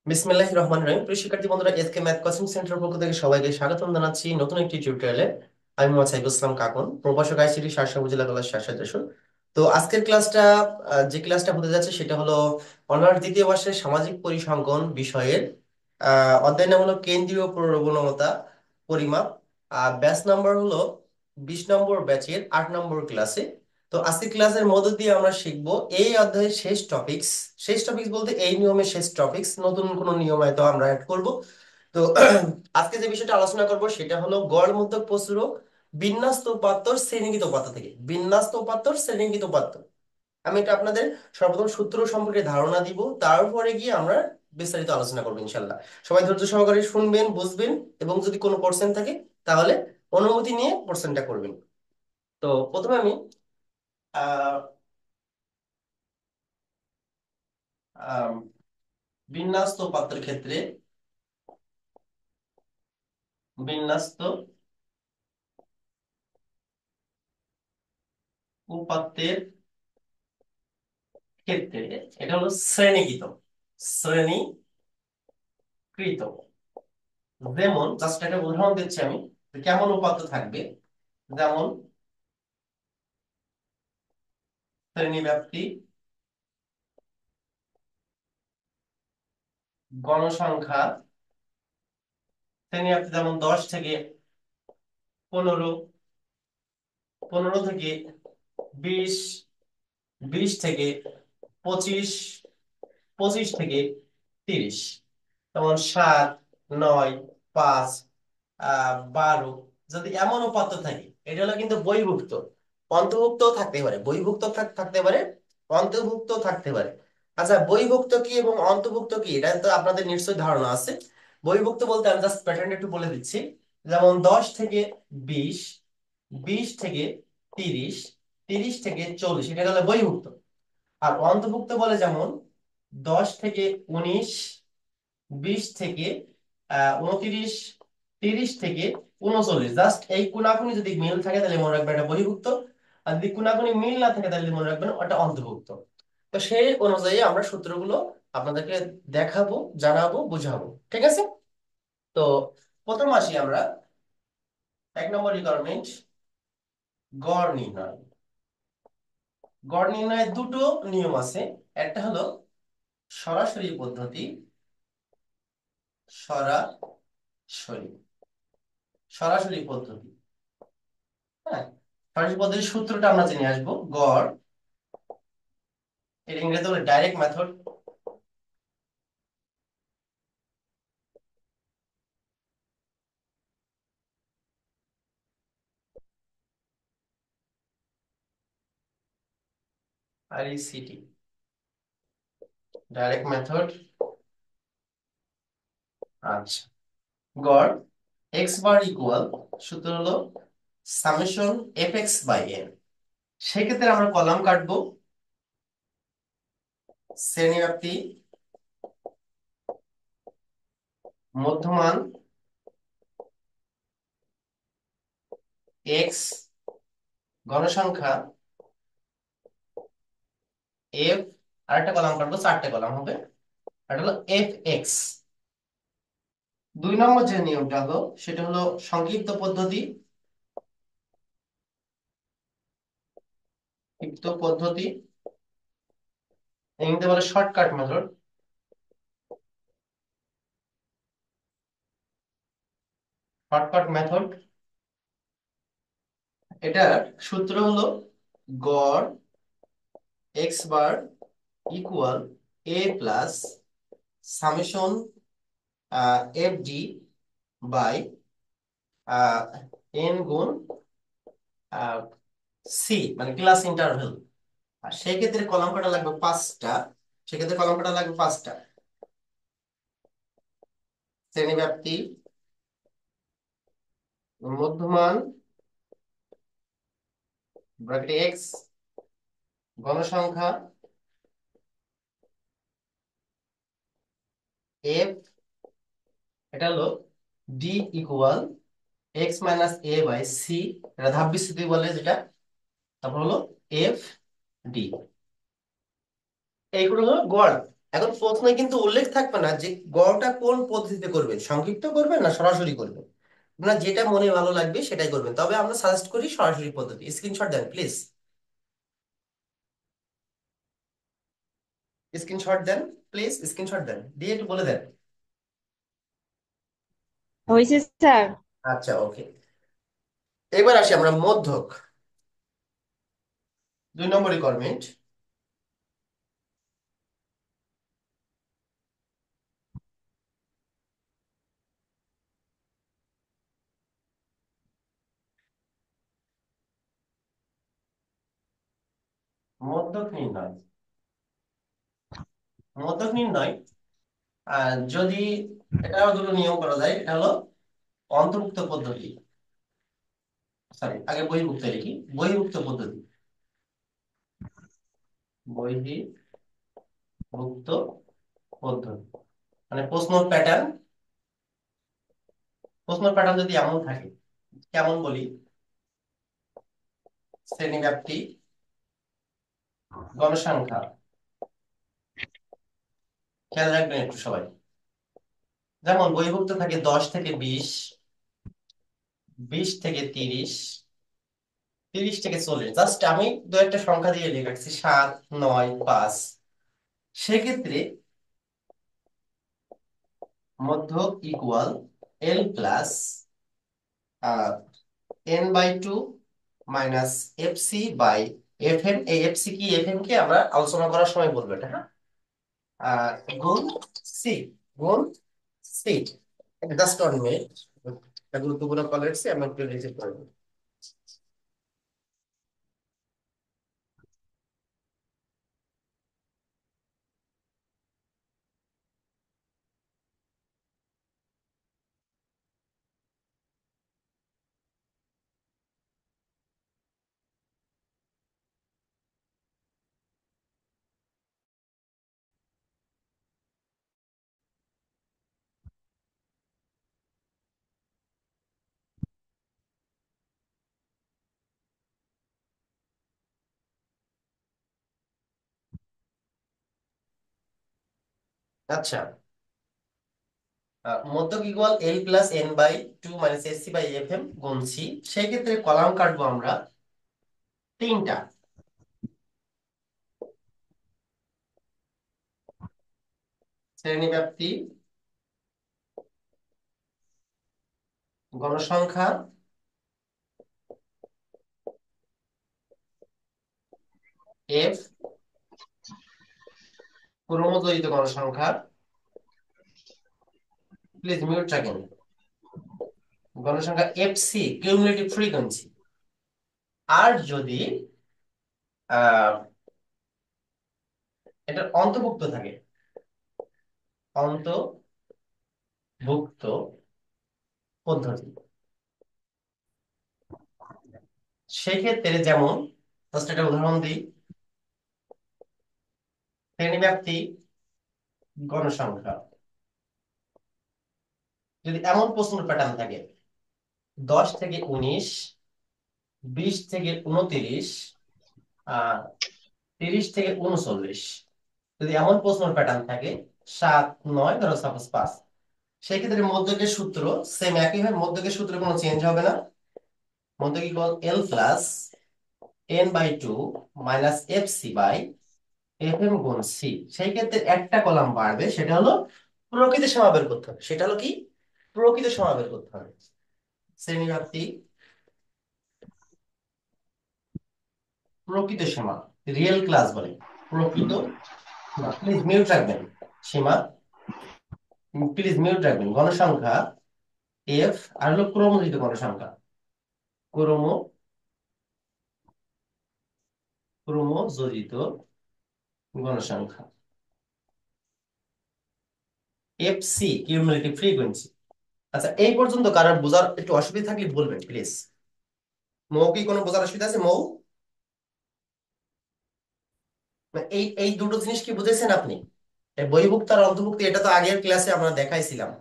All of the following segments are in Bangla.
বিসমিল্লাহির রহমানির রহিম। প্রিয় শিক্ষার্থী বন্ধুরা, এসকে ম্যাথ কোচিং সেন্টার পক্ষ থেকে সবাইকে স্বাগতম জানাচ্ছি নতুন একটি টিউটোরিয়ালে। আমি মোহাম্মদ সাইফুল ইসলাম কাকন, প্রভাষক আইসিটি শাসন উপজেলা কলেজ শাসন। তো আজকের ক্লাসটা, যে ক্লাসটা হতে যাচ্ছে সেটা হলো অনার্স দ্বিতীয় বর্ষের সামাজিক পরিসংখ্যান বিষয়ের অধ্যায় নাম হলো কেন্দ্রীয় প্রবণতা পরিমাপ। ব্যাচ নাম্বার হলো 20 নম্বর ব্যাচের 8 নম্বর ক্লাসে। তো আজকে ক্লাসের মধ্য দিয়ে আমরা শিখব এই অধ্যায়ের শেষ টপিকস বলতে এই নিয়মের শেষ টপিকস, নতুন কোনো নিয়ম হয়তো আমরা অ্যাড করব। তো আজকে যে বিষয়টা আলোচনা করব সেটা হলো গড় মধ্যক প্রচুরক বিন্যস্ত উপাত্ত শ্রেণীকৃত উপাত্ত থেকে। বিন্যস্ত উপাত্ত শ্রেণীকৃত উপাত্ত, আমি এটা আপনাদের সর্বপ্রথম সূত্র সম্পর্কে ধারণা দিব, তারপরে গিয়ে আমরা বিস্তারিত আলোচনা করবো ইনশাল্লাহ। সবাই ধৈর্য সহকারে শুনবেন, বুঝবেন, এবং যদি কোনো কোশ্চেন থাকে তাহলে অনুমতি নিয়ে কোশ্চেনটা করবেন। তো প্রথমে আমি আহ আহ, বিন্যস্ত উপাত্তের ক্ষেত্রে বিন্যস্ত উপাত্তের ক্ষেত্রে এটা হলো শ্রেণীকৃত। যেমন জাস্ট একটা উদাহরণ দিচ্ছি আমি, যে কেমন উপাত্ত থাকবে। যেমন শ্রেণীব্যাপ্তি, গণসংখ্যা। শ্রেণীব্যাপ্তি যেমন 10 থেকে 15, 15 থেকে 20, 20 থেকে 25, 25 থেকে 30। যেমন 7, 9, 5, 12। যদি এমন উপাত্ত থাকে, এটা হলো কিন্তু বহির্ভুক্ত। অন্তর্ভুক্ত থাকতে পারে, বহির্ভুক্ত থাকতে পারে, অন্তর্ভুক্ত থাকতে পারে। আচ্ছা, বহির্ভুক্ত কি এবং অন্তর্ভুক্ত কি এটা তো আপনাদের নিশ্চয়ই ধারণা আছে। বহির্ভুক্ত বলতে আমি জাস্ট প্যাটার্নটা একটু বলে দিচ্ছি। যেমন 10 থেকে 20, 20 থেকে 30, 30 থেকে 40, এটা হলো বহির্ভুক্ত। আর অন্তর্ভুক্ত বলে যেমন 10 থেকে 19, 20 থেকে 29, 30 থেকে 39। জাস্ট এই কোনাকুনি যদি মিল থাকে তাহলে মনে রাখবেন এটা বহির্ভুক্ত, আর যদি কোনাকুনি মিল না থাকে তাহলে মনে রাখবেন ওটা অন্তর্ভুক্ত। তো সেই অনুযায়ী আমরা সূত্রগুলো আপনাদেরকে দেখাবো, জানাবো, বুঝাবো, ঠিক আছে? তো প্রথম আসি আমরা 1 নম্বর রিকোয়ারমেন্ট, গড় নির্ণয়। গড় নির্ণয়ের দুটো নিয়ম আছে। একটা হলো সরাসরি পদ্ধতি, সরাসরি সরাসরি পদ্ধতি। হ্যাঁ, সরাসরি পদ্ধতির সূত্রটা আমরা জেনে আসবো। গড়, এর ইংরেজি হলো direct method. RECT, direct method. আচ্ছা, গড় এক্স বার ইকুয়াল, সূত্র হলো summation f x by n. সেক্ষেত্রে আমরা কলাম কাটবো। শ্রেণীব্যাপ্তি, মধ্যমান এক্স, গণসংখ্যা এফ, আরেকটা কলাম কাটবো, 4টে কলাম হবে। এটা হলো এফ এক্স। 2 নম্বর যে নিয়মটা হলো সেটা হলো সংক্ষিপ্ত পদ্ধতি, ক্ষিপ্ত পদ্ধতি, ইংরেজিতে বলে শর্টকাট মেথড। শর্টকাট মেথড, এটার সূত্র হলো গড় x bar equal a plus summation f d by n গুণ সি, মানে ক্লাস ইন্টারভেল। আর সেই ক্ষেত্রে কলাম কাটা লাগবে 5টা। সেক্ষেত্রে কলাম কাটা লাগবে 5টা। শ্রেণীব্যাপ্তি, মধ্যমান ব্র্যাকেট এক্স, গণসংখ্যা এফ, এটা হলো d equal x minus a by c, এটা ধাপ বিস্তৃতি বলে যেটা। তারপর হলো এফ ডি। এইগুলো হলো গড়। এখন প্রশ্নে কিন্তু উল্লেখ থাকবে না যে গড়টা কোন পদ্ধতিতে করবেন, সংক্ষিপ্ত করবেন না সরাসরি করবেন। আপনার যেটা মনে ভালো লাগবে সেটাই করবেন, তবে আমরা সাজেস্ট করি সরাসরি পদ্ধতি। স্ক্রিনশট দেন প্লিজ, স্ক্রিনশট দেন, প্লিজ স্ক্রিনশট দেন, দিয়ে একটু বলে দেন। হয়েছে স্যার। আচ্ছা, ওকে। এবার আসি আমরা মধ্যক, 2 নম্বর রিকোয়ারমেন্ট। মধ্যক নির্ণয়, মধ্যক নির্ণয় যদি এটাও দুটো নিয়ম করা যায়, এটা হলো অন্তর্ভুক্ত পদ্ধতি, সরি আগে বহির্ভুক্ত লিখি, বহির্ভুক্ত পদ্ধতি, বহির্ভুক্ত পদ্ধতি। মানে প্রশ্ন প্যাটার্ন যদি এমন থাকে, কেমন বলি, শ্রেণীব্যাপ্তি, গণসংখ্যা, খেয়াল রাখবেন একটু সবাই। যেমন বহির্ভুক্ত থাকে 10 থেকে 20, 20 থেকে 30, 30 থেকে 40। জাস্ট আমি দু একটা সংখ্যা দিয়ে লিখেছি, 7, 9, 5। সেক্ষেত্রে মধ্যক ইকুয়াল L+N/2 মাইনাস FC/FM। এই এফসি কি এফএম কে আমরা আলোচনা করার সময় বলবো এটা, হ্যাঁ। আহ, গুণ সি, গুণ সি। জাস্ট 1 মিনিট, একটা গুরুত্বপূর্ণ কল এসেছে, আমি একটু রিসিভ করবো। আচ্ছা, মধ্যক ইকুয়াল L+N/2 মাইনাস FC/FM গুণ সি। সেই ক্ষেত্রে কলাম কাটবো আমরা 3টা। শ্রেণীব্যাপ্তি, গণসংখ্যা, এফ, ক্রমজড়িত গণসংখ্যা, প্লিজ মিউট রাখেন, গণসংখ্যা এফসি, কিউমুলেটিভ ফ্রিকোয়েন্সি। আর যদি আহ এটা অন্তর্ভুক্ত থাকে, অন্তর্ভুক্ত পদ্ধতি, সেক্ষেত্রে যেমন জাস্ট একটা উদাহরণ দিই, শ্রেণীব্যাপ্তি, গণসংখ্যা, যদি এমন প্রশ্ন প্যাটার্ন থাকে 10 থেকে 19, 20 থেকে 29, 30 থেকে 39, যদি এমন প্রশ্ন প্যাটার্ন থাকে, 7, 9 ধরো সাপোজ 5, সেই ক্ষেত্রে মধ্যকের সূত্র সেম একই হয়, মধ্যকের সূত্রে কোনো চেঞ্জ হবে না। মধ্যক ইকুয়াল L+N/2 মাইনাস FC/FM গুণ সি। সেই ক্ষেত্রে একটা কলাম বাড়বে, সেটা হলো প্রকৃত সীমা বের করতে হবে। সেটা হলো কি, প্রকৃত সীমা বের করতে হবে। শ্রেণীব্যাপ্তি, প্রকৃত সীমা, রিয়েল ক্লাস বলে, প্রকৃত সীমা, প্লিজ মিউট রাখবেন, সীমা, প্লিজ মিউট রাখবেন, গণসংখ্যা এফ, আর হলো ক্রমজিত গণসংখ্যা, ক্রম ক্রমযোজিত গণসংখ্যা, এফসি, কিউমুলেটিভ ফ্রিকোয়েন্সি। আচ্ছা, এই পর্যন্ত কারোর বোঝার একটু অসুবিধা থাকলে বলবেন প্লিজ। মৌ কি কোনো বোঝার অসুবিধা আছে, মৌ? মানে এই এই দুটো জিনিস কি বুঝেছেন আপনি? এই বহির্ভুক্ত আর অন্তর্ভুক্ত, এটা তো আগের ক্লাসে আমরা দেখাইছিলাম।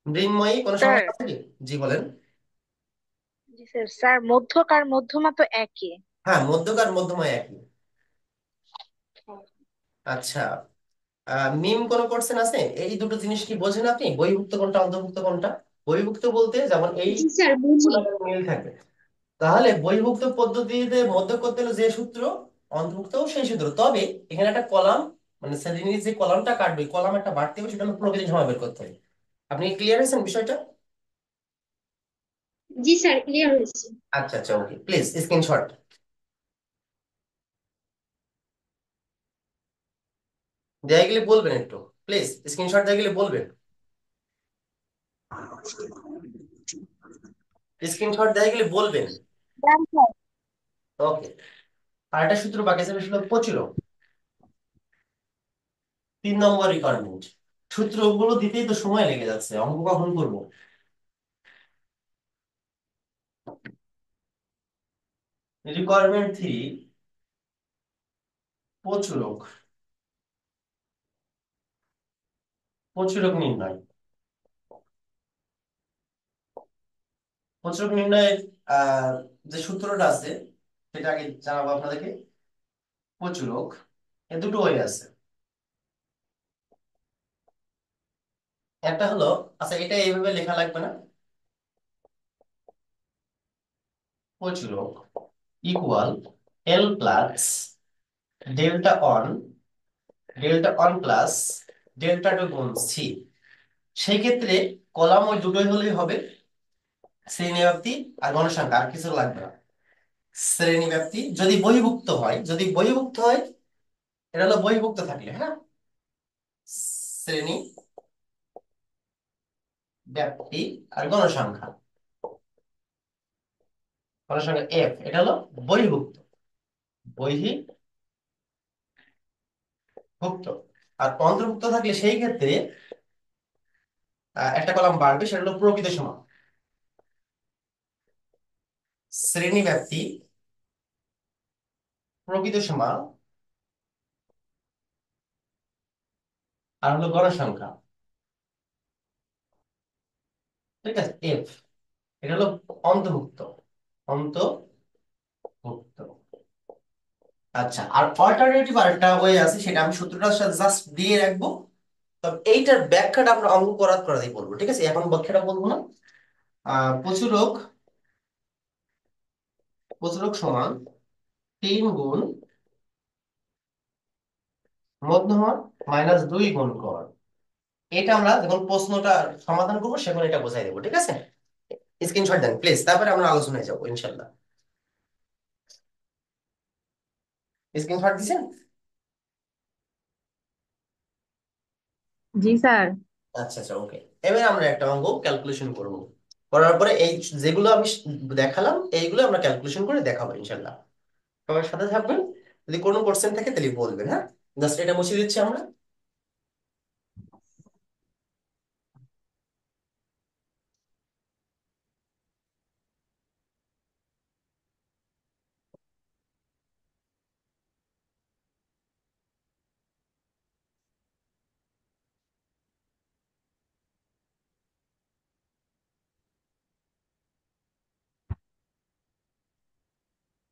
মৃন্ময়ী, কোনো স্যার। সমস্যা আছে কি? জি বলেন। জি স্যার, স্যার মধ্যক আর মধ্যমা তো একই। হ্যাঁ, মধ্যক আর মধ্যমা একই। আচ্ছা, মিম কোন কোশ্চেন আছে? এই দুটো জিনিস কি বোঝেন আপনি, বহির্ভুক্ত কোনটা অন্তর্ভুক্ত কোনটা? বহির্ভুক্ত বলতে যেমন এই জি স্যার বুঝি। মিল থাকবে। তাহলে বহির্ভুক্ত পদ্ধতিতে মধ্যক করতে হলে যে সূত্র, অন্তর্ভুক্তও সেই সূত্র। তবে এখানে একটা কলাম, মানে শ্রেণীর যে কলামটা কাটবে, কলাম একটা বাড়তে হবে, সেটা হলো প্রকৃতি সময় বের করতে হবে। আপনি ক্লিয়ার হয়েছেন বিষয়টা? জি স্যার ক্লিয়ার হয়েছে। আচ্ছা আচ্ছা, ওকে, প্লিজ স্ক্রিনশট দেয়া গেলে বলবেন একটু, প্লিজ স্ক্রিনশট দেয়া গেলে বলবেন, স্ক্রিনশট দেয়া গেলে বলবেন। Done sir. ওকে। আর একটা সূত্র বাকি আছে, সেটা হলো প্রচুরক। 3 নম্বর রিকোয়ারমেন্ট। সূত্রগুলো দিতেই তো সময় লেগে যাচ্ছে, অঙ্ক কখন করবো? রিকোয়ারমেন্ট 3, প্রচুরক। প্রচুরক নির্ণয়। প্রচুরক নির্ণয়ের আহ যে সূত্রটা আছে সেটা আগে জানাবো আপনাদেরকে। প্রচুরক এ দুটো ওয়ে আছে। একটা হলো, আচ্ছা এটা এইভাবে লেখা লাগবে না। প্রচুরক equal L plus delta one plus delta two গুণ সি। সেই ক্ষেত্রে কলাম ওই দুটোই হলেই হবে, শ্রেণীব্যাপ্তি আর গণসংখ্যা, আর কিছু লাগবে না। শ্রেণীব্যাপ্তি যদি বহির্ভুক্ত হয়, এটা হলো বহির্ভুক্ত থাকলে, হ্যাঁ, শ্রেণী ব্যাপ্তি আর গণসংখ্যা এফ, এটা হলো বহির্ভুক্ত। বহির্ভুক্ত। আর অন্তর্ভুক্ত থাকলে সেই ক্ষেত্রে একটা কলাম বাড়বে, সেটা হলো প্রকৃত সমান। শ্রেণী ব্যাপ্তি, প্রকৃত সমান, আর হলো গণসংখ্যা। ঠিক আছে, এফ, এটা হলো অন্তর্ভুক্ত। অন্তর্ভুক্ত। আচ্ছা, আর অল্টারনেটিভ আরেকটা ওয়ে আছে, সেটা আমি সূত্রটা জাস্ট দিয়ে রাখবো। তবে এইটার ব্যাখ্যাটা আমরা অঙ্ক করাতেই বলবো, ঠিক আছে? এখন ব্যাখ্যাটা বলবো না। প্রচুরক প্রচুরক সমান 3 গুণ মধ্যমা মাইনাস 2 গুণ গড়। এটা আমরা যখন প্রশ্নটা সমাধান করবো সেখন এটা বোঝাই দেবো, ঠিক আছে? স্ক্রিনশট দেন প্লিজ, তারপরে আমরা আলোচনায় যাবো ইনশাল্লাহ। স্ক্রিনশট দিছেন? জি স্যার। আচ্ছা আচ্ছা, ওকে। এবারে আমরা একটা অঙ্ক ক্যালকুলেশন করব। করার পরে এই যেগুলো আমি দেখালাম, এইগুলো আমরা ক্যালকুলেশন করে দেখাবো ইনশাল্লাহ। সবার সাথে থাকবেন। যদি কোনো কোশ্চেন থাকে তাহলে বলবেন, হ্যাঁ। জাস্ট এটা মুছে দিচ্ছি আমরা।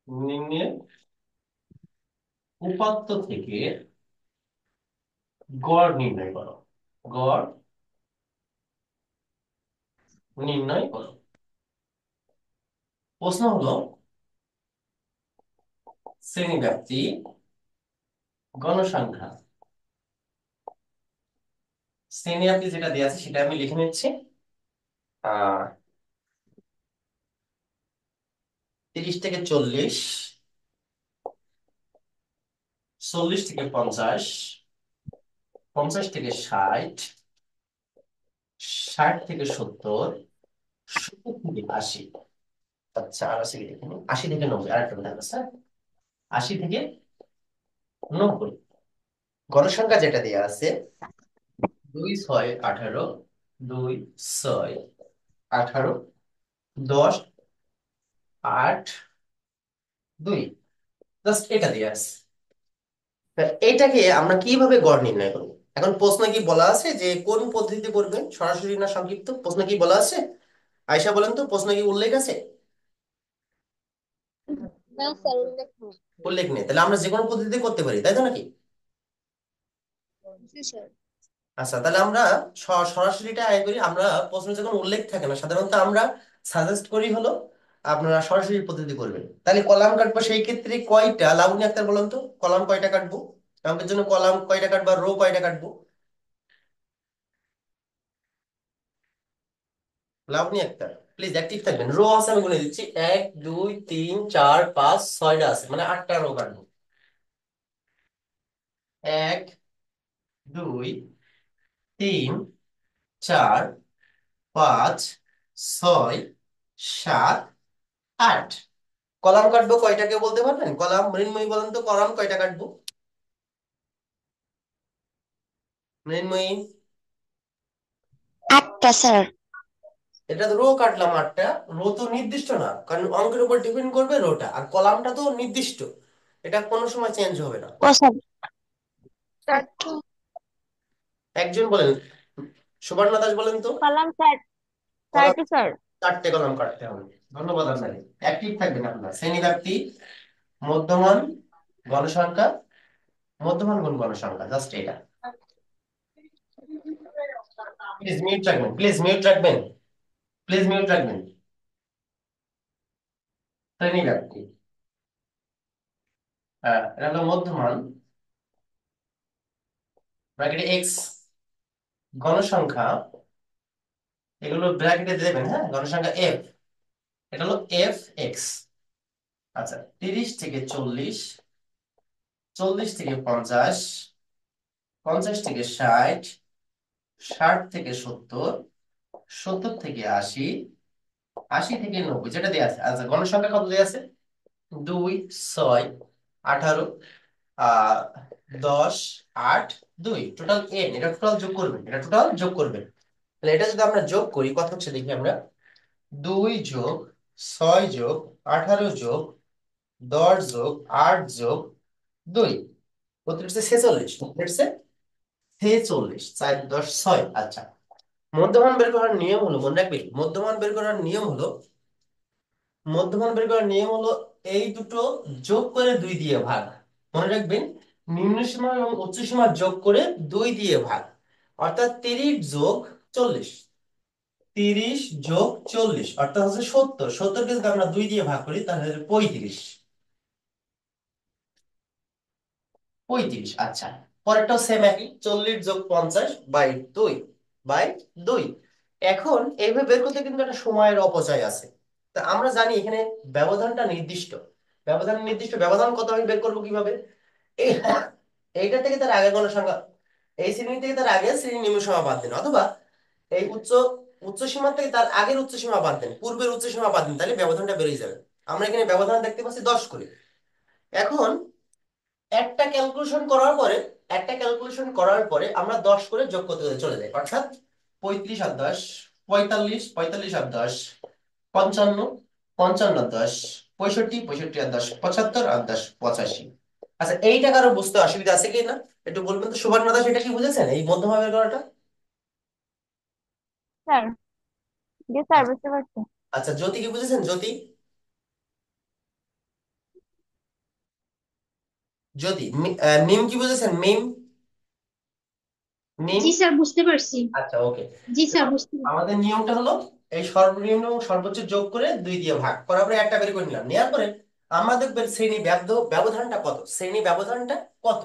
নিম্নে উপাত্ত থেকে গড় নির্ণয় করো। গড় নির্ণয় করো। প্রশ্ন হলো শ্রেণী ব্যাপ্তি, গণসংখ্যা। শ্রেণী ব্যাপ্তি যেটা দেওয়া আছে সেটা আমি লিখে নিচ্ছি। 30 থেকে 40, 40 থেকে 50, 50 থেকে 60, 60 থেকে 70, 70 থেকে 80। আচ্ছা, আর 80 থেকে 80 থেকে 90, আরেকটা কথা আছে স্যার, 80 থেকে 90। গণসংখ্যা যেটা দেওয়া আছে 2 6 18, 2 6 18, 10 8 2, জাস্ট এটা দেওয়া আছে। তা এটাকে আমরা কিভাবে গড় নির্ণয় করবো? এখন প্রশ্ন কি বলা আছে যে কোন পদ্ধতিতে করবেন, সরাসরি না সংক্ষিপ্ত? প্রশ্ন কি বলা আছে? আয়শা বলেন তো, প্রশ্ন কি উল্লেখ আছে? না স্যার, উল্লেখ নেই। উল্লেখ নেই, তাহলে আমরা যে কোনো পদ্ধতিতে করতে পারি, তাই তো নাকি? জি স্যার। আচ্ছা, তাহলে আমরা সরাসরিটা আয় করি। আমরা প্রশ্নে যখন উল্লেখ থাকে না, সাধারণত আমরা সাজেস্ট করি হলো আপনারা সরাসরি পদ্ধতি করবেন। তাহলে কলাম কাটবো, সেই ক্ষেত্রে কয়টা, লাবণী আক্তার বলেন তো, কলাম কয়টা কাটবো? অঙ্কের জন্য কলাম কয়টা কাটবো আর রো কয়টা কাটবো? লাবণী আক্তার প্লিজ অ্যাক্টিভ থাকবেন। রো আছে আমি গুনে দিচ্ছি, 1 2 3 4 5 6টা আছে, মানে 8টা রো কাটবো। 1 2 3 4 5 6 7 8। কলাম কাটবো কয়টা, কেউ বলতে পারবেন? কলাম মৃন্ময়ী বলেন তো, কলাম কয়টা কাটবো মৃন্ময়ী? 8টা স্যার। এটা তো রো কাটলাম 8টা। রো তো নির্দিষ্ট না, কারণ অঙ্কের উপর ডিপেন্ড করবে রোটা, আর কলামটা তো নির্দিষ্ট, এটা কোনো সময় চেঞ্জ হবে না। ও স্যার, স্যার একজন বলেন, সুবর্ণা দাস বলেন তো। Column sir column 30 sir. 4টে কলাম কাটতে হবে। ধন্যবাদ আপনাকে, অ্যাক্টিভ থাকবেন আপনার। শ্রেণী ব্যাপ্তি, মধ্যমান, গণসংখ্যা, মধ্যমান গুণ গণসংখ্যা, জাস্ট এটা। প্লিজ মিউট রাখবেন, প্লিজ মিউট রাখবেন, প্লিজ মিউট রাখবেন। শ্রেণী ব্যাপ্তি, হ্যাঁ এটা হলো মধ্যমান, ব্র্যাকেটে এক্স, গণসংখ্যা, এগুলো ব্র্যাকেটে দেবেন, হ্যাঁ, গণসংখ্যা এফ, এটা হলো এফ এক্স। আচ্ছা, 30 থেকে 40, 40 থেকে 50, 50 থেকে 60, 60 থেকে 70, 70 থেকে 80, 80 থেকে 90, যেটা দেওয়া আছে। আচ্ছা, গণসংখ্যা কত দেওয়া আছে? 2 6 18, 10 8 2, টোটাল n। এটা টোটাল যোগ করবেন, এটা টোটাল যোগ করবেন। তাহলে এটা যদি আমরা যোগ করি কত হচ্ছে দেখি আমরা। 2 + 6 + 18 + 10 + 8 + 2, কত হচ্ছে? 46 হচ্ছে, 46 4 10 6। আচ্ছা, মধ্যমান বের করার নিয়ম হলো, মনে রাখবেন, মধ্যমান বের করার নিয়ম হলো, মধ্যমান বের করার নিয়ম হলো এই দুটো যোগ করে 2 দিয়ে ভাগ। মনে রাখবেন, নিম্ন সীমা এবং উচ্চ সীমা যোগ করে 2 দিয়ে ভাগ, অর্থাৎ 30 + 40, 30 + 40 অর্থাৎ হচ্ছে 70। 70 কে যদি আমরা 2 দিয়ে ভাগ করি তাহলে হচ্ছে 35। 35, আচ্ছা। পরেরটাও সেম একই, 40 + 50/2 এখন এইভাবে বের করতে কিন্তু একটা সময়ের অপচয় আছে। তা আমরা জানি এখানে ব্যবধানটা নির্দিষ্ট, ব্যবধান নির্দিষ্ট, ব্যবধান কত আমি বের করবো কিভাবে? এই এইটা থেকে তার আগে কোনো সংখ্যা, এই শ্রেণী থেকে তার আগে শ্রেণী নিম্ন সীমা বাদ দেন, অথবা এই উচ্চ উচ্চ সীমা থেকে তার আগের উচ্চ সীমা বাদ দেন, পূর্বের উচ্চ সীমা বাদ দেন, তাহলে ব্যবধানটা বেরিয়ে যাবে। আমরা এখানে ব্যবধান দেখতে পাচ্ছি 10 করে। এখন একটা ক্যালকুলেশন করার পরে, একটা ক্যালকুলেশন করার পরে আমরা 10 করে যোগ করতে চলে যাই, অর্থাৎ 35 আর 10 45, 45 আর 10 55, 55 আর 10 65, 65 আর 10 75 আর 10 85। আচ্ছা, এইটা কারো বুঝতে অসুবিধা আছে কি না একটু বলবেন তো? সুবর্ণ দাস, এটা কি বুঝেছেন এই মধ্যমা বের করাটা? স্যার, জি স্যার, বুঝতে পারছি। আচ্ছা, জ্যোতি কি বুঝেছেন? জ্যোতি, জ্যোতি মিম কি বুঝেছেন? মিম, মিম। জি স্যার, বুঝতে পারছি। আচ্ছা, ওকে। জি স্যার, বুঝতে পারছি। আমাদের নিয়মটা হলো এই সর্বনিম্ন এবং সর্বোচ্চ যোগ করে 2 দিয়ে ভাগ করার পরে একটা বের করে নিলাম, নেওয়ার পরে আমরা দেখবেন শ্রেণী ব্যবধানটা কত, শ্রেণী ব্যবধানটা কত,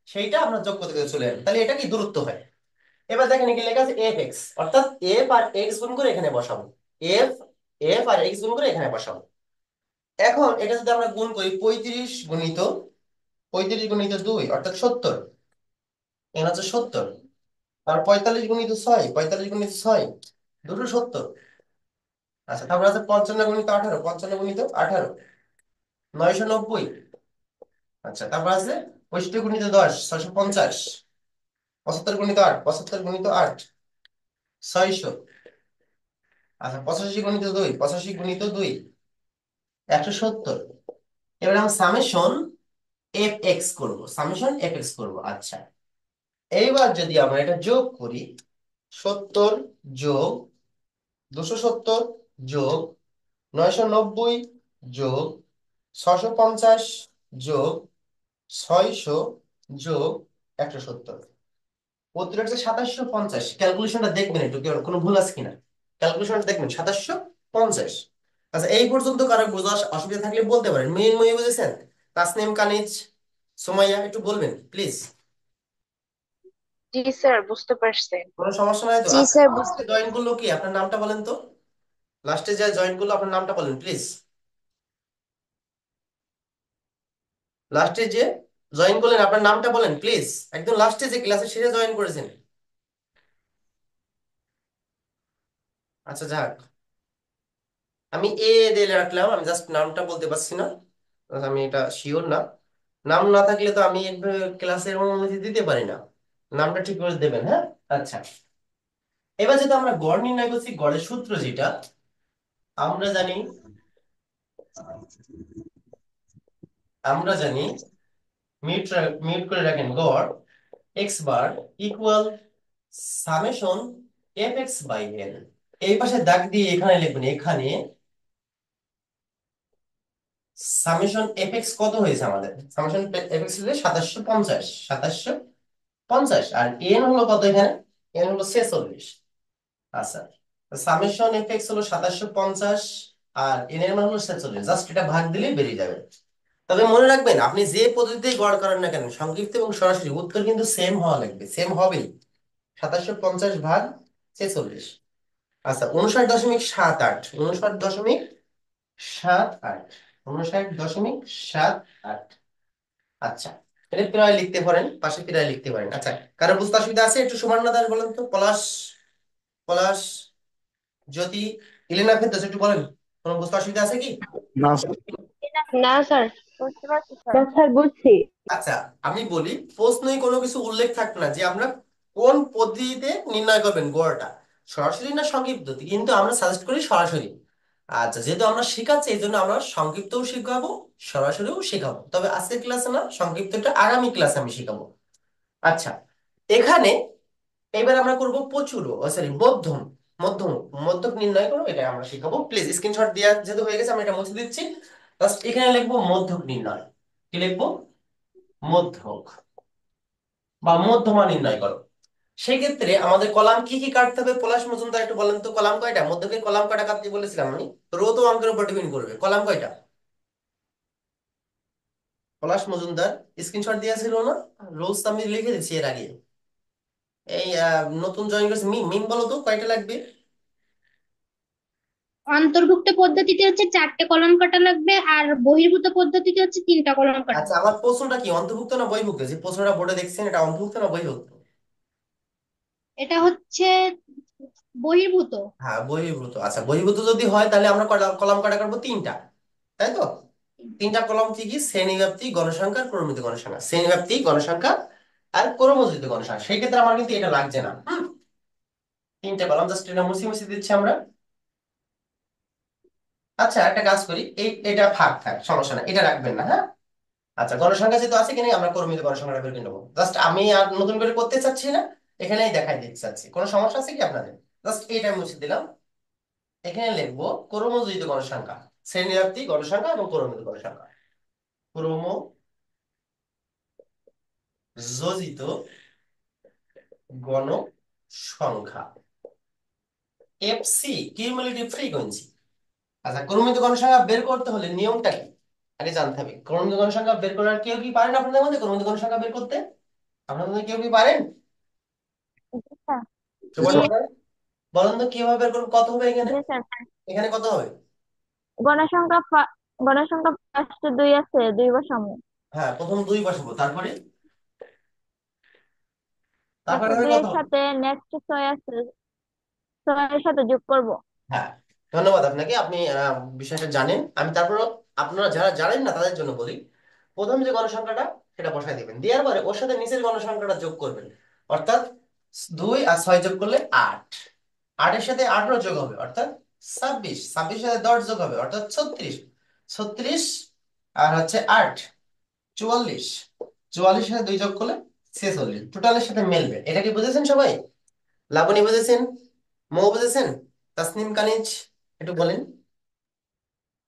সেইটা আমরা যোগ করতে করতে চলে যাবে, তাহলে এটা কি দূরত্ব হয়। এবার দেখেন এখানে লেখা আছে এফ এক্স, অর্থাৎ এফ আর এক্স গুণ করে এখানে বসাবো, এফ এফ আর এক্স গুণ করে এখানে বসাবো। এখন এটা যদি আমরা গুণ করি, 35 গুণিত 2 অর্থাৎ 70, এখানে হচ্ছে 70। আর 45 গুণিত 6, 45 গুণিত 6 দুটো 70। আচ্ছা, তারপর আছে 55 গুণিত 18, 55 গুণিত 18 990। আচ্ছা, তারপর আছে 65 গুণিত 10, 650। 75 গুণিত 8, 75 গুণিত 8 600। আচ্ছা, 85 গুণিত 2, 85 গুণিত 2 170। এবার আমরা সামেশন এফ এক্স করবো, সামেশন এফ এক্স করবো। আচ্ছা, এইবার যদি আমরা এটা যোগ করি, 70 যোগ 270 যোগ 990 যোগ 650 যোগ 600 যোগ 170, উত্তর হচ্ছে 2750। ক্যালকুলেশনটা দেখবেন একটু, কোনো ভুল আছে কিনা। ক্যালকুলেশনটা দেখবেন 2750। আচ্ছা, এই পর্যন্ত কারো বোঝা অসুবিধা থাকলে বলতে পারেন। মেইন মই বুঝেছেন? তাসনিম, কানিজ, সুমাইয়া একটু বলবেন প্লিজ। জি স্যার, বুঝতে পারছি। কোনো সমস্যা নাই তো? জি আচ্ছা, স্যার, বুঝতে লাস্টে জয়েন পারছি। করলো কি, আপনার নামটা বলেন তো। লাস্টে যে জয়েন করলো আপনার নামটা বলেন প্লিজ। লাস্টে যে জয়েন করলেন আপনার নামটা বলেন প্লিজ। একদম লাস্টে যে ক্লাসে শেষে জয়েন করেছেন। আচ্ছা যাক, আমি দিয়ে রাখলাম, আমি জাস্ট নামটা বলতে পারছি না, আমি এটা শিওর না। নাম না থাকলে তো আমি ক্লাসের অনুমতি দিতে পারি না। নামটা ঠিক করে দেবেন, হ্যাঁ। আচ্ছা, এবার যেটা আমরা গড় নির্ণয় করছি, গড়ের সূত্র যেটা আমরা জানি, আমরা জানি মিউট মিউট করে রাখেন, গড় x bar equal summation f x by n. এই পাশে দাগ দিয়ে এখানে লিখবেন, এখানে সামেশন এফ এক্স কত হয়েছে আমাদের। সামেশন এফ এক্স হচ্ছে 2750, 2750। আর এন হলো কত এখানে? এন হলো 46। আচ্ছা, সামেশন এফ এক্স হলো 2750 আর এন এর মান হলো 46। জাস্ট এটা ভাগ দিলেই বেরিয়ে যাবে। তবে মনে রাখবেন, আপনি যে পদ্ধতিতে গড় করেন না কেন, সংক্ষিপ্ত এবং সরাসরি উত্তর কিন্তু সেম হওয়া লাগবে, সেম হবেই। 2750 ভাগ 46। আচ্ছা, 59.78, 59.78, 59.78। আচ্ছা, এটা প্রায় লিখতে পারেন, পাশে প্রায় লিখতে পারেন। আচ্ছা, কারো বুঝতে অসুবিধা আছে? একটু সুমান্না দাস বলেন তো, পলাশ, পলাশ, জ্যোতি, ইলেনা ফেরদৌস একটু বলেন, কোনো বুঝতে অসুবিধা আছে কি? না স্যার। না স্যার, বুঝতে পারছি স্যার। না স্যার, বুঝছি। আচ্ছা, আমি বলি, প্রশ্নই কোনো কিছু উল্লেখ থাকবে না যে আমরা কোন পদ্ধতিতে নির্ণয় করবেন গড়টা, সরাসরি না সংক্ষিপ্ত, কিন্তু আমরা সাজেস্ট করি সরাসরি। আচ্ছা, যেহেতু আমরা শেখাচ্ছি এই জন্য আমরা সংক্ষিপ্তও শেখাবো, সরাসরিও শেখাবো। তবে আজকের ক্লাসে না, সংক্ষিপ্তটা আগামী ক্লাসে আমি শেখাবো। আচ্ছা, এখানে এবার আমরা করব প্রচুর, সরি মধ্যম, মধ্যম, মধ্যক নির্ণয় করবো, এটা আমরা শিখাবো। প্লিজ স্ক্রিনশট দেওয়া যেহেতু হয়ে গেছে, আমরা এটা মুছে দিচ্ছি। জাস্ট এখানে লিখবো মধ্যক নির্ণয়। কি লিখবো? মধ্যক বা মধ্যমা নির্ণয় করো। সেক্ষেত্রে আমাদের কলাম কি কি কাটতে হবে, পলাশ মজুমদার একটু বলেন তো, কলাম কয়টা? মধ্যকের কলাম কয়টা কাটতে বলেছিলাম আমি? রো তো অঙ্কের উপর ডিপেন্ড করবে, কলাম কয়টা? পলাশ মজুমদার স্ক্রিনশট দেওয়া ছিল না? রোজ আমি লিখে দিচ্ছি এর আগে। এই নতুন জয়েন করেছে মিম, মিম বলো তো কয়টা লাগবে? অন্তর্ভুক্ত পদ্ধতিতে হচ্ছে 4টে কলাম কাটা লাগবে, আর বহির্ভূত পদ্ধতিতে হচ্ছে 3টা কলাম কাটা আচ্ছা, লাগবে। আমার প্রশ্নটা কি, অন্তর্ভুক্ত না বহির্ভুক্ত? যে প্রশ্নটা বোর্ডে দেখছেন, এটা অন্তর্ভুক্ত না বহির্ভুক্ত? এটা হচ্ছে বহির্ভূত। হ্যাঁ, বহির্ভূত। আচ্ছা, বহির্ভূত যদি হয় তাহলে আমরা কলাম কয়টা করবো? 3টা, তাই তো? 3টা কলাম কি কি? শ্রেণীব্যাপ্তি, গণসংখ্যা আর ক্রমিত গণসংখ্যা। শ্রেণীব্যাপ্তি, গণসংখ্যা আর ক্রমযোজিত গণসংখ্যা। সেই ক্ষেত্রে আমার কিন্তু এটা লাগছে না। 3টে কলাম, জাস্ট এটা মুছে মুছে দিচ্ছি আমরা। আচ্ছা, একটা কাজ করি, এটা ফাঁক থাক, সমস্যা না, এটা রাখবেন না, হ্যাঁ। আচ্ছা, গণসংখ্যা যেহেতু আছে কিনা, আমরা ক্রমিত গণসংখ্যাটা বের করে নেবো। জাস্ট আমি আর নতুন করে করতে চাচ্ছি না, এখানেই দেখাই দিতে চাচ্ছি। কোনো সমস্যা আছে কি আপনাদের? জাস্ট এইটা মুছে দিলাম। এখানে লিখবো ক্রমযোজিত গণসংখ্যা, শ্রেণীব্যাপ্তি, গণসংখ্যা এবং ক্রমিত গণসংখ্যা। ক্রমযোজিত গণসংখ্যা, এফসি, কিউমুলেটিভ ফ্রিকোয়েন্সি। আচ্ছা, ক্রমিত গণসংখ্যা বের করতে হলে নিয়মটা কি আগে জানতে হবে। ক্রমিত গণসংখ্যা বের করার কেউ কি পারেন আপনাদের মধ্যে? ক্রমিত গণসংখ্যা বের করতে আপনাদের মধ্যে কেউ কি পারেন? জি স্যার। জি সুবর্ণ স্যার। স্যার, বলেন তো কিভাবে বের করবো, কত হবে এখানে? জি স্যার। এখানে কত হবে? গণসংখ্যা গণসংখ্যা ফার্স্টে 2 আছে, 2 বসাবো। হ্যাঁ, প্রথম 2 বসাবো, তারপরে তারপরে তারপর হবে 2 কত? এর সাথে নেক্সট 6 আছে, 6 এর সাথে যোগ করব। হ্যাঁ, ধন্যবাদ আপনাকে, আপনি বিষয়টা জানেন। আমি তারপর, আপনারা যারা জানেন না তাদের জন্য বলি, প্রথম যে গণসংখ্যাটা সেটা বসাই দিবেন, দেওয়ার পরে ওর সাথে নিচের গণসংখ্যাটা যোগ করবেন। অর্থাৎ 2 আর 6 যোগ করলে 8, 8 এর সাথে 18 যোগ হবে অর্থাৎ 26, 26 এর সাথে 10 যোগ হবে অর্থাৎ 36, 36 আর হচ্ছে 8, 44, 44 এর সাথে 2 যোগ করলে 46, টোটালের সাথে মিলবে। এটা কি বুঝেছেন সবাই? লাবণী বুঝেছেন? মৌ বুঝেছেন? তাসনিম, কানিজ একটু বলেন।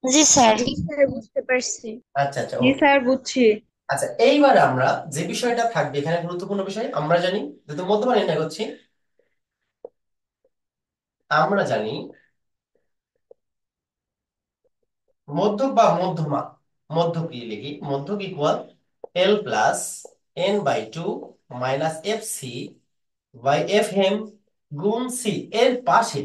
জি স্যার। জি স্যার, বুঝতে পারছি। আচ্ছা আচ্ছা, জি ওকে। স্যার, বুঝছি। আচ্ছা, এইবার আমরা যে বিষয়টা থাকবে এখানে গুরুত্বপূর্ণ বিষয়, আমরা জানি যেহেতু মধ্যমান নির্ণয় করছি, আমরা জানি মধ্যক বা মধ্যমা, মধ্যক কি লিখি, মধ্যক equal L plus N by two minus F C by F M গুণ সি এর পাশে।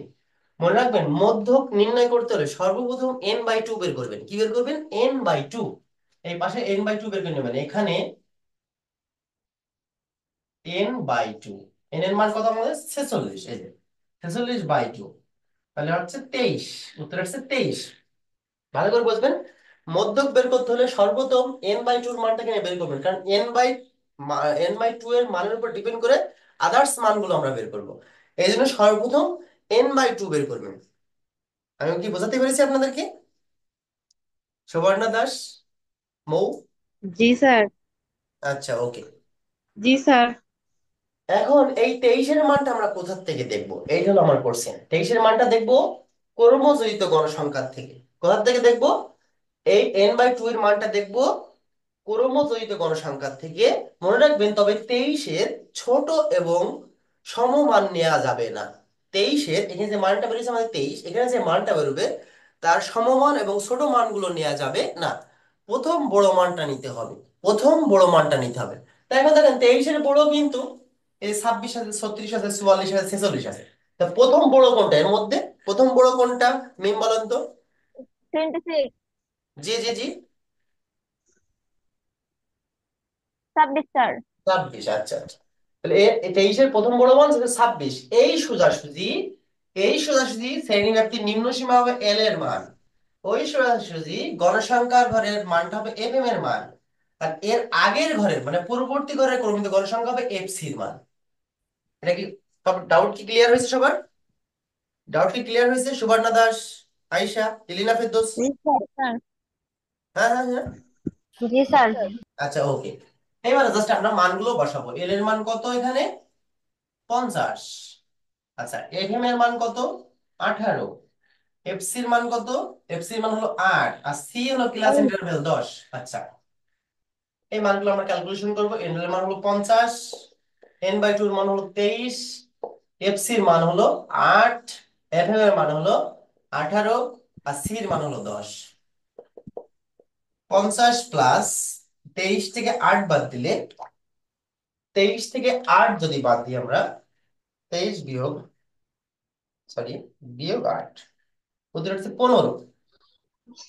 মনে রাখবেন মধ্যক নির্ণয় করতে হলে সর্বপ্রথম এন বাই টু বের করবেন। কি বের করবেন? N by two. এই পাশে এন বাই টু বের করে নেবেন। এখানে এন বাই টু, এন এর মান কত আমাদের? 46। এই যে 46 বাই টু, তাহলে হচ্ছে 23। উত্তর হচ্ছে 23। ভালো করে বুঝবেন, মধ্যক বের করতে হলে সর্বপ্রথম এন বাই টু এর মানটাকে নিয়ে বের করবেন, কারণ এন বাই টু এর মানের উপর ডিপেন্ড করে আদার্স মানগুলো আমরা বের করব। এই জন্য সর্বপ্রথম এন বাই টু বের করবেন। আমি কি বোঝাতে পেরেছি আপনাদেরকে? সুবর্ণা দাস, মৌ? জি স্যার। আচ্ছা, ওকে। জি স্যার। এখন এই 23-এর মানটা আমরা কোথা থেকে দেখবো? এইটা হলো আমার কোশ্চেন। 23-এর মানটা দেখবো ক্রমযোজিত গণসংখ্যার থেকে। কোথা থেকে দেখবো? এই এন বাই টু এর মানটা দেখবো ক্রমযোজিত গণসংখ্যার থেকে। মনে রাখবেন, তবে 23-এর ছোট এবং সমমান নেওয়া যাবে না। 23-এর এখানে যে মানটা বেরিয়েছে আমাদের 23, এখানে যে মানটা বেরোবে তার সমমান এবং ছোট মানগুলো নেওয়া যাবে না। প্রথম বড় মানটা নিতে হবে, প্রথম বড় মানটা নিতে হবে। তাই এখন দেখেন 23-এর বড় কিন্তু এই 26 আছে, 36 আছে, 44 আছে, 46 আছে। তা প্রথম বড় কোনটা এর মধ্যে? প্রথম বড় কোনটা মিম বলেন তো? 26। জি জি জি। 26 স্যার। 26। আচ্ছা আচ্ছা, তাহলে 23-এর প্রথম বড় মান হচ্ছে 26। এই সোজাসুজি শ্রেণীব্যাপ্তির নিম্ন সীমা হবে এল এর মান। ওই সোজাসুজি গণসংখ্যার ঘরের মানটা হবে এফ এম এর মান। আর এর আগের ঘরের মানে পূর্ববর্তী ঘরের ক্রমিত গণসংখ্যা হবে এফ সি এর মান। এটা কি সব ডাউট কি ক্লিয়ার হয়েছে সবার? ডাউট কি ক্লিয়ার হয়েছে? সুবর্ণা দাস, আয়েশা, ইলিনা ফেরদৌস? জি স্যার স্যার। হ্যাঁ হ্যাঁ হ্যাঁ। জি স্যার। আচ্ছা, ওকে। এবার জাস্ট আমরা মানগুলো বসাবো। এল এর মান কত এখানে? 50। আচ্ছা, এফএম এর মান কত? 18। এফসি এর মান কত? এফসি এর মান হলো 8, আর সি হলো ক্লাস ইন্টারভ্যাল 10। আচ্ছা, এই মানগুলো আমরা ক্যালকুলেশন করব। এন এর মান হলো 50, এন বাই 2 এর মান হলো 23, এফসি এর মান হলো 8, এফএম এর মান হলো 18, আর সি এর মান হলো 10। 50 প্লাস 23 থেকে 8 বাদ দিলে, 23 থেকে 8 যদি বাদ দিই আমরা, 23 বিয়োগ, সরি, বিয়োগ 8, উত্তর হচ্ছে 15।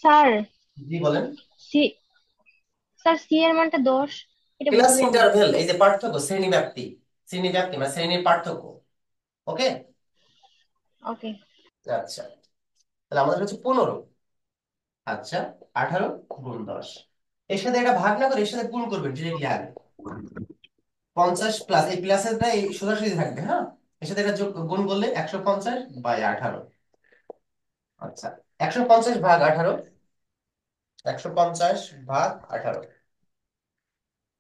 স্যার জি বলেন। সি স্যার সি এর মানটা 10, এটা ক্লাস বুঝলাম না। ইন্টারভেল, এই যে পার্থক্য, শ্রেণী ব্যাপ্তি, শ্রেণী ব্যাপ্তি মানে শ্রেণীর পার্থক্য। ওকে। ওকে। আচ্ছা, তাহলে আমাদের হচ্ছে 15। আচ্ছা, 18 গুণ 10, এর সাথে এটা ভাগ না করে এর সাথে গুণ করবেন ডিরেক্টলি আগে। 50 প্লাস এই প্লাসেরটা এই সোজাসুজি থাকবে, হ্যাঁ, এর সাথে এটা যোগ গুণ করলে 150 বাই 18। আচ্ছা, 150 ভাগ 18, 150 ভাগ 18,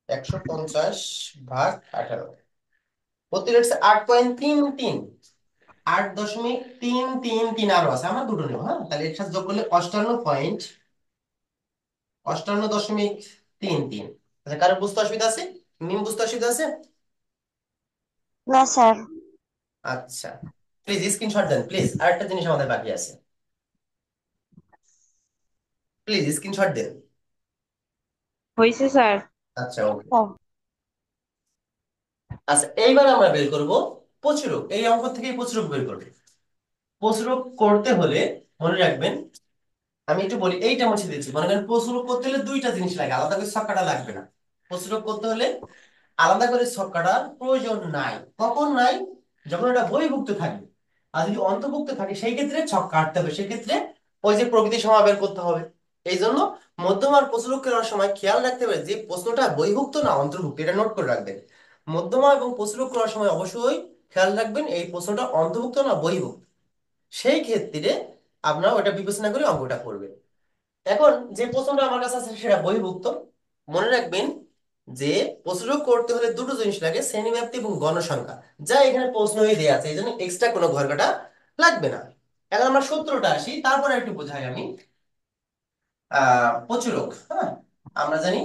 150 ভাগ 18, উত্তর হচ্ছে 8.33। 8.333 আরো আছে, আমরা দুটো নেবো। হ্যাঁ, তাহলে এর সাথে যোগ করলে 58.58.33। আচ্ছা, কারো বুঝতে অসুবিধা আছে? মিম বুঝতে অসুবিধা আছে? না স্যার। আচ্ছা, প্লিজ স্ক্রিনশট দেন প্লিজ। আরেকটা জিনিস আমাদের বাকি আছে, প্লিজ স্ক্রিনশট দেন। হয়েছে স্যার। আচ্ছা, ওকে। আচ্ছা, এইবার আমরা বের করব প্রচুরক। এই অঙ্ক থেকেই প্রচুরক বের করবে। প্রচুরক করতে হলে মনে রাখবেন, আমি একটু বলি, এইটা মুছে দিচ্ছি। মনে করেন প্রচুরক করতে হলে দুইটা জিনিস লাগে, আলাদা করে ছক্কাটা লাগবে না। প্রচুরক করতে হলে আলাদা করে ছক্কাটার প্রয়োজন নাই। কখন নাই? যখন এটা বহির্ভুক্ত থাকবে। আর যদি অন্তর্ভুক্ত থাকে সেই ক্ষেত্রে ছক্কা কাটতে হবে, সেক্ষেত্রে ওই যে প্রকৃতি সীমা বের করতে হবে। এই জন্য মধ্যম আর প্রচুরক করার সময় খেয়াল রাখতে হবে যে প্রশ্নটা বহির্ভুক্ত না অন্তর্ভুক্ত, এটা নোট করে রাখবেন। মধ্যমা এবং প্রচুরক করার সময় অবশ্যই খেয়াল রাখবেন এই প্রশ্নটা অন্তর্ভুক্ত না বহির্ভুক্ত। সেই ক্ষেত্রে আপনারা ওটা বিবেচনা করে অঙ্কটা করবেন। এখন যে প্রশ্নটা আমার কাছে আছে সেটা বহির্ভুক্ত। মনে রাখবেন যে প্রশ্ন করতে হলে দুটো জিনিস লাগে, শ্রেণীব্যাপ্তি এবং গণসংখ্যা, যা এখানে প্রশ্নই দেওয়া আছে, এই জন্য এক্সট্রা কোনো ঘর কাটা লাগবে না। এখন আমরা সূত্রটা আসি, তারপরে একটু বোঝাই আমি। প্রচুরক, হ্যাঁ, আমরা জানি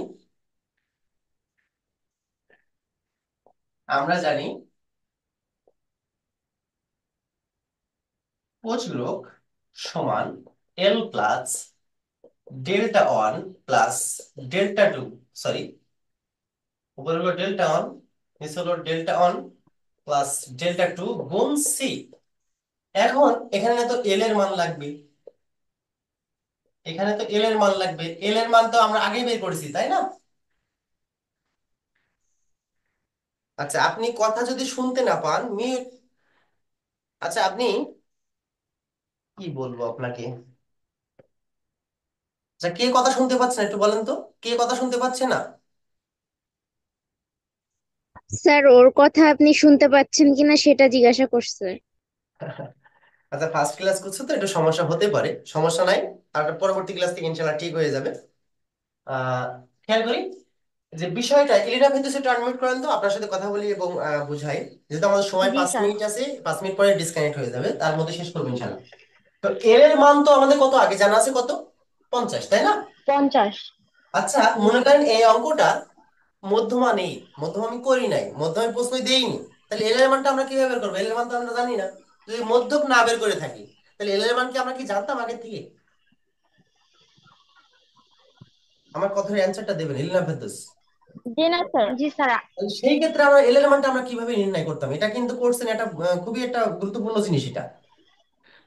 আমরা জানি প্রচুরক সমান L plus delta one plus delta two, sorry উপরে হলো ডেল্টা ওয়ান, নিচে হলো delta one plus delta two গুণ সি। এখন এখানে তো এল এর মান লাগবে, এখানে তো এল এর মান লাগবে, এল এর মান তো আমরা আগেই বের করেছি তাই না? আচ্ছা আপনি কথা যদি শুনতে না পান মিউট। আচ্ছা আপনি কি বলবো আপনাকে, আচ্ছা কে কথা শুনতে পাচ্ছে না একটু বলেন তো, কে কথা শুনতে পাচ্ছে না? স্যার ওর কথা আপনি শুনতে পাচ্ছেন কিনা সেটা জিজ্ঞাসা করছে। আচ্ছা ফার্স্ট ক্লাস করছো তো একটু সমস্যা হতে পারে, সমস্যা নাই। আর পরবর্তী ক্লাস থেকে ইনশাআল্লাহ ঠিক হয়ে যাবে। আহ খেয়াল করি যে বিষয়টা, এলিনা কিন্তু সেটা আনমিউট করেন তো, আপনার সাথে কথা বলি এবং বুঝাই। যেহেতু আমাদের সময় জি 5 স্যার। মিনিট আছে, 5 মিনিট পরে ডিসকানেক্ট হয়ে যাবে, তার মধ্যে শেষ করবো ইনশাআল্লাহ। তো এল এর মান তো আমাদের কত আগে জানা আছে, কত? 50, তাই না? 50। আচ্ছা জি মনে স্যার। করেন এই অঙ্কটা মধ্যমা নেই, মধ্যমা আমি করি নাই, মধ্যমা আমি প্রশ্নই দেইনি, তাহলে এল এর মানটা আমরা কিভাবে বের করবো? এল এর মান তো আমরা জানি না। যদি মধ্যক না বের করে থাকি তাহলে এল এর মান কি আমরা কি জানতাম আগে থেকে? আমার কথার অ্যান্সারটা দেবেন এলিনা ফেরদৌস। জি না স্যার। জি স্যার। তাহলে সেই ক্ষেত্রে আমরা এল এর মানটা আমরা কিভাবে নির্ণয় করতাম? এটা কিন্তু কোর্সের একটা খুবই একটা গুরুত্বপূর্ণ জিনিস এটা।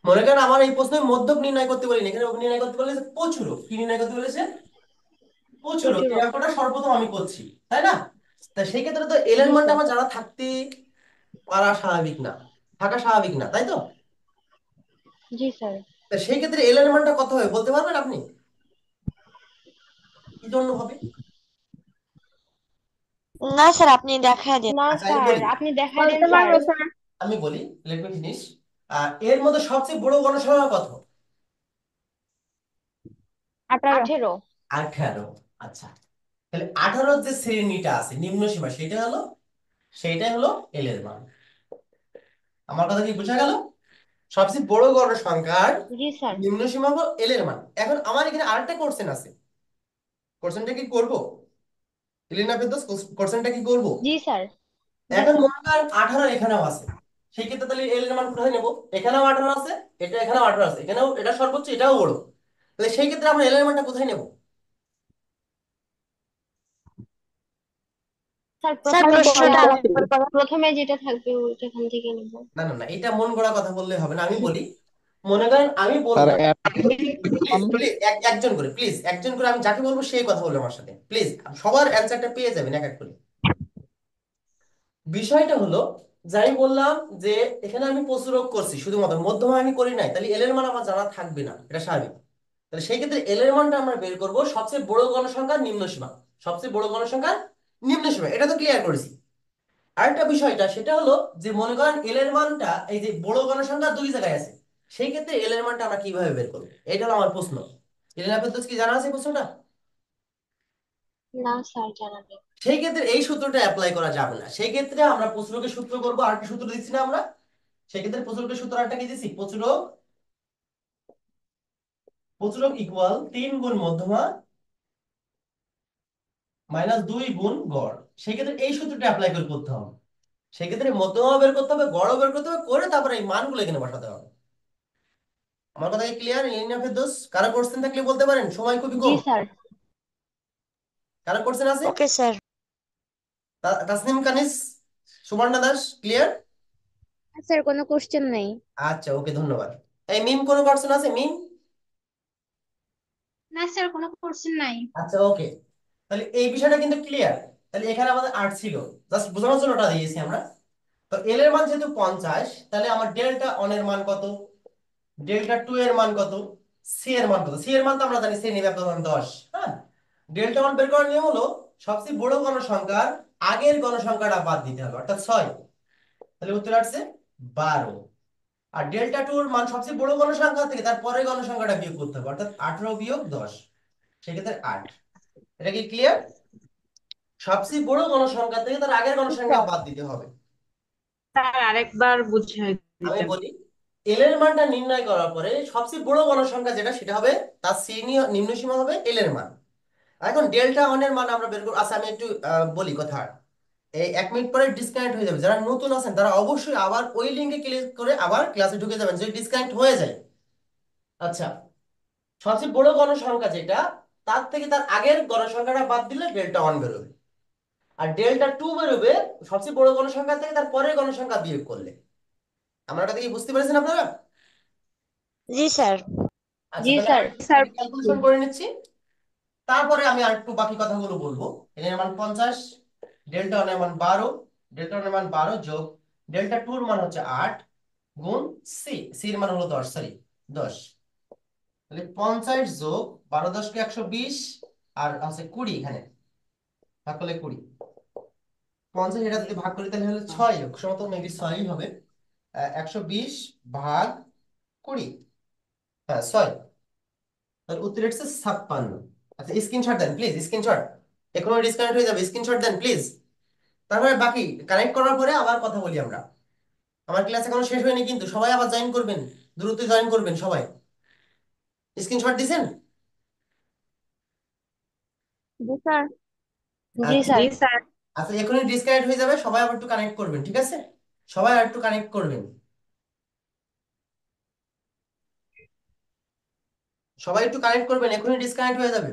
মনে করেন আমার এই প্রশ্নে মধ্যক নির্ণয় করতে বলিনি, এখানে নির্ণয় করতে বলেছে প্রচুরক। কি নির্ণয় করতে বলেছে? প্রচুরক। এই প্রচুরক। অঙ্কটা সর্বপ্রথম আমি করছি, তাই না? তা সেই ক্ষেত্রে তো এল এর জি মানটা স্যার। আমার জানা থাকতে পারা স্বাভাবিক না, থাকা স্বাভাবিক না, তাই তো? জি স্যার। তা সেই ক্ষেত্রে এল এর মানটা কত হবে বলতে পারবেন আপনি? কি জন্য হবে? না স্যার, আপনি দেখায় দিন। না আচ্ছা আমি স্যার, বলি, আপনি দেখাই দেন বলতে স্যার। পারবো স্যার। আমি বলি, লেট মি ফিনিশ। এর মধ্যে সবচেয়ে বড় গণসংখ্যা কত? 18। 18। 18। আচ্ছা তাহলে 18 যে শ্রেণীটা আছে নিম্ন সীমা, সেইটাই হলো এল এর মান। আমার কথা কি বোঝা গেল? সবচেয়ে বড় গণসংখ্যার জি স্যার। নিম্ন সীমা হলো এল এর মান। এখন আমার এখানে আরেকটা কোশ্চেন আছে, কোশ্চেনটা কি করব? এলিনা ফেরদৌস, কোশ্চেনটা কি করব? জি স্যার। জি এখন স্যার। মনে করেন 18 এখানেও আছে, সেই ক্ষেত্রে তাহলে এল এর মান কোথায় নেব? এখানেও 18 আছে, এটা এখানেও 18 আছে, এখানেও এটা সর্বোচ্চ, এটাও বড়, তাহলে সেই ক্ষেত্রে আমরা এল এর মানটা কোথায় নেব? স্যার স্যার প্রথমে প্রশ্নটা যেটা, আরেকবার বলেন। প্রথমে যেটা থাকবে ওইখান থেকে নেব। না না না, এটা মন গড়া কথা বললে হবে না, আমি বলি। মনে করেন আমি স্যার বললাম, প্লিজ F1 প্লিজ একজন করে, প্লিজ একজন করে, আমি যাকে বলবো সেই কথা বলবে আমার সাথে, প্লিজ। সবার অ্যান্সারটা পেয়ে যাবেন এক এক করে। বিষয়টা হলো যাই বললাম যে এখানে আমি প্রচুরক করছি, শুধুমাত্র মধ্যমা আমি করি নাই, তাহলে এল এর মান আমার জানা থাকবে না, এটা স্বাভাবিক। তাহলে সেই ক্ষেত্রে এল এর মানটা আমরা বের করব সবচেয়ে বড় গণসংখ্যার নিম্ন সীমা, সবচেয়ে বড় গণসংখ্যার নিম্ন সীমা, এটা তো ক্লিয়ার করেছি। আরেকটা বিষয়টা সেটা হলো যে মনে করেন এল এর মানটা এই যে বড় গণসংখ্যা দুই জায়গায় আছে, সেই ক্ষেত্রে এল এর মানটা আমরা কিভাবে বের করবো, এটা হলো আমার প্রশ্ন। এলিনা ফেরদৌস কি জানা আছে এই প্রশ্নটা? না স্যার, জানা নেই। সেই ক্ষেত্রে এই সূত্রটা অ্যাপ্লাই করা যাবে না, সেই ক্ষেত্রে আমরা প্রচুরকের সূত্র করবো। আর কি সূত্র দিচ্ছি না আমরা? সেই ক্ষেত্রে প্রচুরকের সূত্র একটা কি দিচ্ছি? প্রচুরক, প্রচুরক ইকুয়াল 3 গুণ মধ্যমা মাইনাস 2 গুণ গড়। সেই ক্ষেত্রে এই সূত্রটা অ্যাপ্লাই করে করতে হবে। সেই ক্ষেত্রে মধ্যমা বের করতে হবে, গড়ও বের করতে হবে, করে তারপরে এই মানগুলো এখানে বসাতে হবে। আমার কথা কি ক্লিয়ার? এলিনা ফেরদৌস, কারো কোশ্চেন থাকলে বলতে পারেন, সময় খুবই জি কম। স্যার। কারো কোশ্চেন আছে? Okay sir. Tasnim Kanis, Subarna Das, clear? Sir কোনো কোশ্চেন নাই। আচ্ছা ওকে ধন্যবাদ। এই মিম কোনো কোশ্চেন আছে মিম? না স্যার কোনো কোশ্চেন নাই। আচ্ছা ওকে, তাহলে এই বিষয়টা কিন্তু ক্লিয়ার। তাহলে এখানে আমাদের 8 ছিল, জাস্ট বোঝানোর জন্য ওটা দিয়েছি আমরা। তো এল এর মান যেহেতু 50, তাহলে আমার ডেল্টা অন এর মান কত, ডেল্টা টু এর মান কত, সি এর মান কত? সি এর মান তো আমরা জানি শ্রেণী ব্যবধান 10। হ্যাঁ, ডেল্টা ওয়ান বের করার নিয়ম হলো সবচেয়ে বড় গণসংখ্যার আগের গণসংখ্যাটা বাদ দিতে হবে, অর্থাৎ 6। তাহলে উত্তর আসছে 12। আর ডেল্টা টুর মান সবচেয়ে বড় গণসংখ্যা থেকে তার পরের গণসংখ্যাটা বিয়োগ করতে হবে, অর্থাৎ 18 বিয়োগ 10, সেক্ষেত্রে 8। এটা কি ক্লিয়ার? সবচেয়ে বড় গণসংখ্যা থেকে তার আগের গণসংখ্যা বাদ দিতে হবে। স্যার আরেকবার বুঝিয়ে আমি দিতেন। বলি, এল এর মানটা নির্ণয় করার পরে সবচেয়ে বড় গণসংখ্যা যেটা সেটা হবে, তার শ্রেণী নিম্ন সীমা হবে এল এর মান। এখন ডেল্টা ওয়ান এর মান আমরা বের করব। আচ্ছা আমি একটু বলি কথা। এই 1 মিনিট পরে ডিসকানেক্ট হয়ে যাবে। যারা নতুন আছেন তারা অবশ্যই আবার ওই লিঙ্কে ক্লিক করে আবার ক্লাসে ঢুকে যাবেন যদি ডিসকানেক্ট হয়ে যায়। আচ্ছা, সবচেয়ে বড় গণসংখ্যা যেটা, তার থেকে তার আগের গণসংখ্যাটা বাদ দিলে ডেল্টা 1 বেরোবে, আর ডেল্টা 2 বেরোবে সবচেয়ে বড় গণসংখ্যা থেকে তার পরের গণসংখ্যা বিয়োগ করলে। আমার কথা কি বুঝতে পেরেছেন আপনারা? জি স্যার। আচ্ছা, জি তাহলে স্যার। স্যার ক্যালকুলেশন করে নিচ্ছি, তারপরে আমি আর একটু বাকি কথাগুলো বলবো। এর মান 50, ডেল্টা 1 এর মান 12, ডেল্টা 1 এর মান 12 যোগ ডেল্টা 2 এর মান হচ্ছে 8 গুণ সি, সি এর মান হলো 10, সরি 10। তাহলে 50 যোগ 12 10 কে 120, আর আছে 20, এখানে ভাগ করলে 20। 50 এটা যদি ভাগ করি তাহলে হলো 6, সম্ভবত মেবি 6ই হবে। 120 ভাগ 20, হ্যাঁ 6, তাহলে উত্তর হচ্ছে 56। আচ্ছা, স্ক্রিনশট দেন প্লিজ, স্ক্রিনশট। এখনো ডিসকানেক্ট হয়ে যাবে, স্ক্রিনশট দেন প্লিজ। তারপরে বাকি কানেক্ট করার পরে আবার কথা বলি আমরা। আমার ক্লাস এখনো শেষ হয়নি কিন্তু, সবাই আবার জয়েন করবেন, দ্রুত জয়েন করবেন সবাই। স্ক্রিনশট দিছেন? জি স্যার। জি আচ্ছা স্যার। জি স্যার। আচ্ছা, এখনই ডিসকানেক্ট হয়ে যাবে, সবাই আবার একটু কানেক্ট করবেন, ঠিক আছে? সবাই আর একটু কানেক্ট করবেন, সবাই একটু কানেক্ট করবেন, এখনই ডিসকানেক্ট হয়ে যাবে।